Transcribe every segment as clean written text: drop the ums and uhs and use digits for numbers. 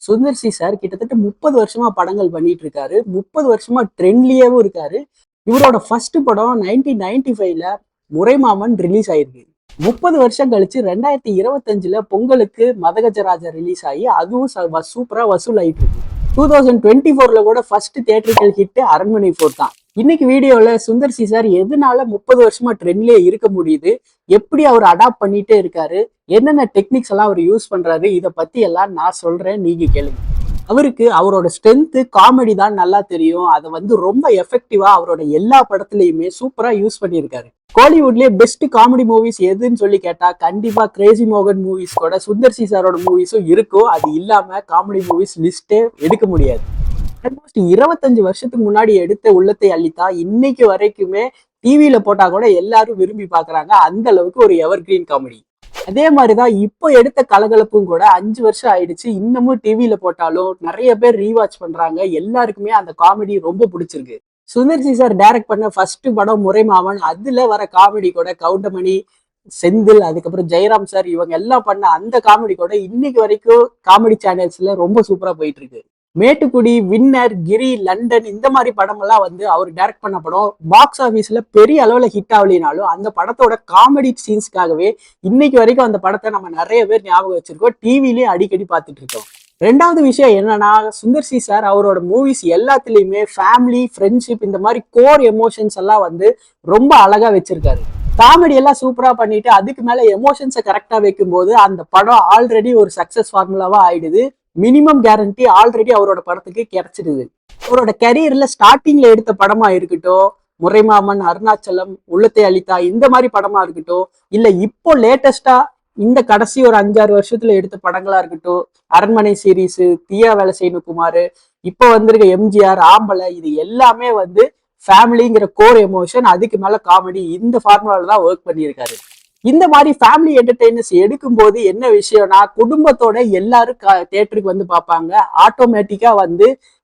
Sundar C sir கிட்டத்தட்ட 30 வருஷமா படங்கள் பண்ணிட்டு இருக்காரு. 30 வருஷமா ட்ரெண்ட்லயேவும் இருக்காரு. இவரோட ஃபர்ஸ்ட் படம் 1995ல முறைமாமன் ரிலீஸ் ஆயிருக்கு. 30 வருஷம் கழிச்சு 2025ல பொங்கலுக்கு மதகஜராஜா ரிலீஸ் ஆகி அதுவும் சூப்பரா வசூல் ஆயிட்டு இருக்கு. 2024ல கூட ஃபர்ஸ்ட் தியேட்டரிக்கல் ஹிட் அரண்மனை 4 தான். இன்னைக்கு வீடியோல சுந்தர் சி சார் எதனால 30 வருஷமா ட்ரெண்ட்லயே இருக்க முடியுது, எப்படி அவர் அடாப்ட் பண்ணிட்டே இருக்காரு, என்னென்ன டெக்னிக்ஸ் எல்லாம் அவர் யூஸ் பண்றாரு, இதை பத்தி எல்லாம் நான் சொல்றேன், நீங்க கேளுங்க. அவருக்கு அவரோட ஸ்ட்ரென்த் காமெடி தான் நல்லா தெரியும். அதை ரொம்ப எஃபெக்டிவா அவரோட எல்லா படத்துலயுமே சூப்பரா யூஸ் பண்ணியிருக்காரு. கோலிவுட்லயே பெஸ்ட் காமெடி மூவிஸ் எதுன்னு சொல்லி கேட்டா கண்டிப்பா கிரேசி மோகன் மூவிஸ் கூட சுந்தர் சி சாரோட மூவிஸும் இருக்கும். அது இல்லாம காமெடி மூவிஸ் லிஸ்டே எடுக்க முடியாது. ஆல்மோஸ்ட் 25 வருஷத்துக்கு முன்னாடி எடுத்த உள்ளத்தை அள்ளித்தா இன்னைக்கு வரைக்குமே டிவியில போட்டா கூட எல்லாரும் விரும்பி பாக்குறாங்க. அந்த அளவுக்கு ஒரு எவர் கிரீன் காமெடி. அதே மாதிரிதான் இப்போ எடுத்த கலகலப்பும் கூட 5 வருஷம் ஆயிடுச்சு. இன்னமும் டிவியில போட்டாலும் நிறைய பேர் ரீவாச் பண்றாங்க. எல்லாருக்குமே அந்த காமெடி ரொம்ப பிடிச்சிருக்கு. சுந்தர் சி சார் டைரக்ட் பண்ண ஃபர்ஸ்ட் படம் முறைமாமன். அதுல வர காமெடி கூட கவுண்டமணி, செந்தில், அதுக்கப்புறம் ஜெயராம் சார் இவங்க எல்லாம் பண்ண அந்த காமெடி கூட இன்னைக்கு வரைக்கும் காமெடி சேனல்ஸ்ல ரொம்ப சூப்பரா போயிட்டு இருக்கு. மேட்டுக்குடி, வின்னர், கிரி, லண்டன் இந்த மாதிரி படம் எல்லாம் அவர் டைரக்ட் பண்ண படம் பாக்ஸ் ஆபீஸ்ல பெரிய அளவுல ஹிட் ஆகலினாலும் அந்த படத்தோட காமெடி சீன்ஸ்க்காகவே இன்னைக்கு வரைக்கும் அந்த படத்தை நம்ம நிறைய பேர் ஞாபகம் வச்சிருக்கோம். டிவிலயும் அடிக்கடி பார்த்துட்டு இருக்கோம். ரெண்டாவது விஷயம் என்னன்னா, சுந்தர் சி சார் அவரோட மூவிஸ் எல்லாத்துலயுமே ஃபேமிலி, ஃப்ரெண்ட்ஷிப் இந்த மாதிரி கோர் எமோஷன்ஸ் எல்லாம் ரொம்ப அழகா வச்சிருக்காரு. காமெடி எல்லாம் சூப்பரா பண்ணிட்டு அதுக்கு மேல எமோஷன்ஸை கரெக்டா வைக்கும் போது அந்த படம் ஆல்ரெடி ஒரு சக்சஸ் ஃபார்முலாவா ஆயிடுது. மினிமம் கேரண்டி ஆல்ரெடி அவரோட படத்துக்கு கிடைச்சிடுது. அவரோட கரியர்ல ஸ்டார்டிங்ல எடுத்த படமா இருக்கட்டும், முறைமாமன், அருணாச்சலம், உள்ளத்தை அளித்தா இந்த மாதிரி படமா இருக்கட்டும், இல்ல இப்போ லேட்டஸ்டா இந்த கடைசி ஒரு 5-6 வருஷத்துல எடுத்த படங்களா இருக்கட்டும், அரண்மனை சீரீஸ், தியா வேலை செய்யணும் குமார், இப்போ வந்திருக்க எம்ஜிஆர், ஆம்பளை, இது எல்லாமே ஃபேமிலிங்கிற கோர் எமோஷன், அதுக்கு மேல காமெடி, இந்த ஃபார்முலால தான் ஒர்க் பண்ணியிருக்காரு. இந்த மாதிரி ஃபேமிலி என்டர்டெயினர்ஸ் எடுக்கும் போது என்ன விஷயம்னா, குடும்பத்தோட எல்லாரும் தியேட்டருக்கு பார்ப்பாங்க. ஆட்டோமேட்டிக்கா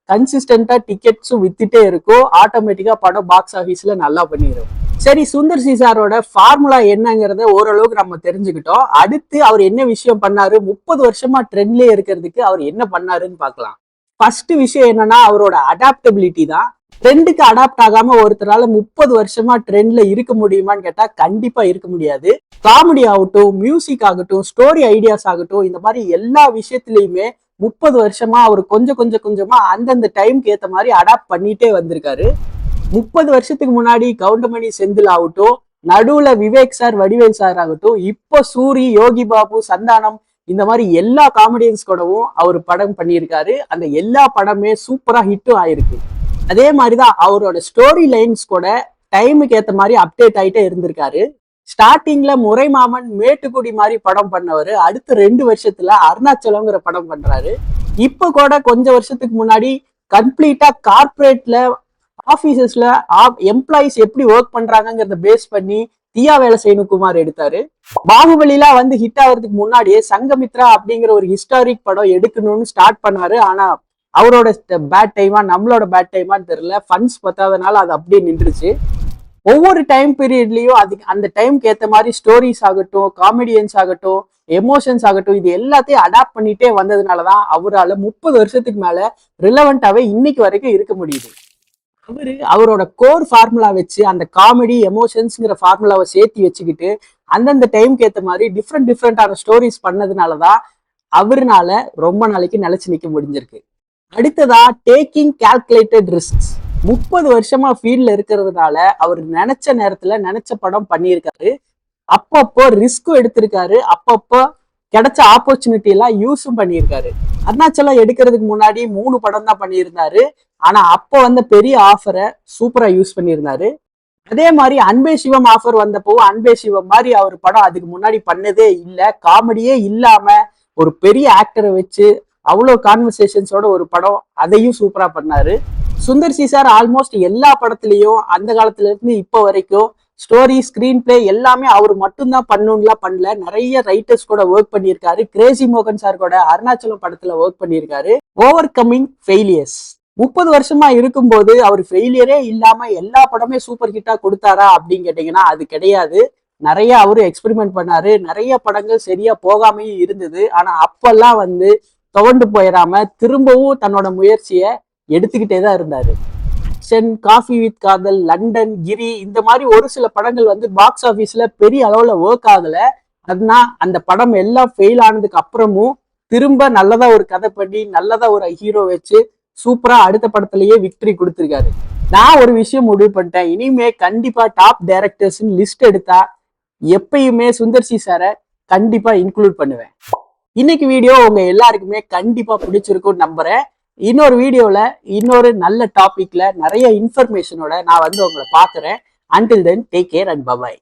கன்சிஸ்டன்டா டிக்கெட்ஸும் வித்துட்டே இருக்கும். ஆட்டோமேட்டிக்கா படம் பாக்ஸ் ஆபீஸ்ல நல்லா பண்ணிடும். சரி, சுந்தர் சி சாரோட ஃபார்முலா என்னங்கிறத ஓரளவுக்கு நம்ம தெரிஞ்சுக்கிட்டோம். அடுத்து அவர் என்ன விஷயம் பண்ணாரு, 30 வருஷமா ட்ரெண்ட்லயே இருக்கிறதுக்கு அவர் என்ன பண்ணாருன்னு பார்க்கலாம். ஃபர்ஸ்ட் விஷயம் என்னன்னா, அவரோட அடாப்டபிலிட்டி தான். ட்ரெண்டுக்கு அடாப்ட் ஆகாம ஒருத்தரால 30 வருஷமா ட்ரெண்ட்ல இருக்க முடியுமான்னு கேட்டா கண்டிப்பா இருக்க முடியாது. காமெடி ஆகட்டும், மியூசிக் ஆகட்டும், ஸ்டோரி ஐடியாஸ் ஆகட்டும், இந்த மாதிரி எல்லா விஷயத்திலயுமே 30 வருஷமா அவர் கொஞ்சமா அந்தந்த டைம்க்கு ஏத்த மாதிரி அடாப்ட் பண்ணிட்டே வந்திருக்காரு. 30 வருஷத்துக்கு முன்னாடி கவுண்டமணி, செந்தில் ஆகட்டும், நடுவுல விவேக் சார், வடிவேல் சார் ஆகட்டும், இப்போ சூரி, யோகி பாபு, சந்தானம் இந்த மாதிரி எல்லா காமெடியன்ஸ் கூடவும் அவர் படம் பண்ணியிருக்காரு. அந்த எல்லா படமே சூப்பரா ஹிட்டும் ஆயிருக்கு. அதே மாதிரிதான் அவரோட ஸ்டோரி லைன்ஸ் கூட டைமுக்கு ஏத்த மாதிரி அப்டேட் ஆயிட்டே இருந்திருக்காரு. ஸ்டார்டிங்ல முறைமாமன், மேட்டுக்குடி மாதிரி படம் பண்ணவர் அடுத்த 2 வருஷத்துல அருணாச்சலம்ங்கிற படம் பண்றாரு. இப்ப கூட கொஞ்சம் வருஷத்துக்கு முன்னாடி கம்ப்ளீட்டா கார்பரேட்ல ஆபீசஸ்ல எம்ப்ளாயிஸ் எப்படி ஒர்க் பண்றாங்கிறத பேஸ் பண்ணி தியா வேலை செய்யணும் குமார் எடுத்தாரு. பாகுபலிலாம் ஹிட் ஆகிறதுக்கு முன்னாடியே சங்கமித்ரா அப்படிங்கிற ஒரு ஹிஸ்டாரிக் படம் எடுக்கணும்னு ஸ்டார்ட் பண்ணாரு. ஆனா அவரோட பேட் டைமா நம்மளோட பேட் டைமான்னு தெரியல, ஃபண்ட்ஸ் பத்தாதனால அது அப்படியே நின்றுச்சு. ஒவ்வொரு டைம் பீரியட்லயும் அதுக்கு அந்த டைம்க்கு ஏற்ற மாதிரி ஸ்டோரிஸ் ஆகட்டும், காமெடியன்ஸ் ஆகட்டும், எமோஷன்ஸ் ஆகட்டும், இது எல்லாத்தையும் அடாப்ட் பண்ணிட்டே வந்ததுனாலதான் அவரால் 30 வருஷத்துக்கு மேல ரிலவெண்டாவே இன்னைக்கு வரைக்கும் இருக்க முடியுது. அவரோட கோர் ஃபார்முலா வச்சு அந்த காமெடி, எமோஷன்ஸ்ங்கிற ஃபார்முலாவை சேர்த்து வச்சுக்கிட்டு அந்தந்த டைம்க்கு ஏற்ற மாதிரி டிஃப்ரெண்டான ஸ்டோரிஸ் பண்ணதுனாலதான் அவருனால ரொம்ப நாளைக்கு நிலைச்சு நிக்க முடிஞ்சிருக்கு. அடுத்ததா டேக்கிங் கால்குலேட்டட் ரிஸ்க்ஸ். 30 வருஷமா ஃபீல்ட்ல இருக்கிறதுனால அவர் நினைச்ச நேரத்துல நினைச்ச படம் பண்ணியிருக்காரு. அப்பப்போ ரிஸ்க்கும் எடுத்திருக்காரு. அப்பப்போ கிடைச்ச ஆப்பர்ச்சுனிட்டி எல்லாம் யூஸும் பண்ணியிருக்காரு. அருணாச்சலம் எடுக்கிறதுக்கு முன்னாடி 3 படம் தான் பண்ணியிருந்தாரு. ஆனா அப்போ பெரிய ஆஃபரை சூப்பரா யூஸ் பண்ணியிருந்தாரு. அதே மாதிரி அன்பே சிவம் ஆஃபர் வந்தப்போ அன்பே சிவம் மாதிரி அவர் படம் அதுக்கு முன்னாடி பண்ணதே இல்லை. காமெடியே இல்லாம ஒரு பெரிய ஆக்டரை வச்சு அவ்வளோ கான்வர்சேஷன்ஸோட ஒரு படம், அதையும் சூப்பரா பண்ணாரு. சுந்தர் சி சார் ஆல்மோஸ்ட் எல்லா படத்துலயும் அந்த காலத்துல இருந்து இப்போ வரைக்கும் ஸ்டோரி, ஸ்கிரீன் பிளே எல்லாமே அவர் மட்டும்தான் பண்ணணும்லாம் பண்ணல. நிறைய ரைட்டர்ஸ் கூட ஒர்க் பண்ணியிருக்காரு. கிரேசி மோகன் சார் கூட அருணாச்சலம் படத்துல ஒர்க் பண்ணியிருக்காரு. Over coming failures. 30 வருஷமா இருக்கும்போது அவர் ஃபெயிலியரே இல்லாம எல்லா படமே சூப்பர் ஹிட்டா கொடுத்தாரா அப்படின்னு கேட்டீங்கன்னா அது கிடையாது. நிறைய அவரு எக்ஸ்பெரிமெண்ட் பண்ணாரு. நிறைய படங்கள் சரியா போகாமையும் இருந்தது. ஆனா அப்பெல்லாம் துவண்டு போயிடாம திரும்பவும் தன்னோட முயற்சியை எடுத்துக்கிட்டே தான் இருந்தாரு. ஆக்ஷன், காஃபி வித் காதல், லண்டன், கிரி இந்த மாதிரி ஒரு சில படங்கள் வந்து பாக்ஸ் ஆபீஸ்ல பெரிய அளவுல ஒர்க் ஆகல. அதுனா அந்த படம் எல்லாம் ஃபெயில் ஆனதுக்கு அப்புறமும் திரும்ப நல்லதா ஒரு கதை பண்ணி நல்லதா ஒரு ஹீரோ வச்சு சூப்பரா அடுத்த படத்திலேயே விக்டரி கொடுத்திருக்காரு. நான் ஒரு விஷயம் முடிவு பண்ணிட்டேன், இனிமே கண்டிப்பா டாப் டைரக்டர்ஸ் லிஸ்ட் எடுத்தா எப்பயுமே சுந்தர் சி சாரை கண்டிப்பா இன்க்ளூட் பண்ணுவேன். இன்னைக்கு வீடியோ உங்க எல்லாருக்குமே கண்டிப்பா பிடிச்சிருக்கும் நம்புறேன். இன்னொரு வீடியோல இன்னொரு நல்ல டாபிக்ல நிறைய இன்ஃபர்மேஷனோட நான் வந்து உங்களை பாக்குறேன். Until then take care and by.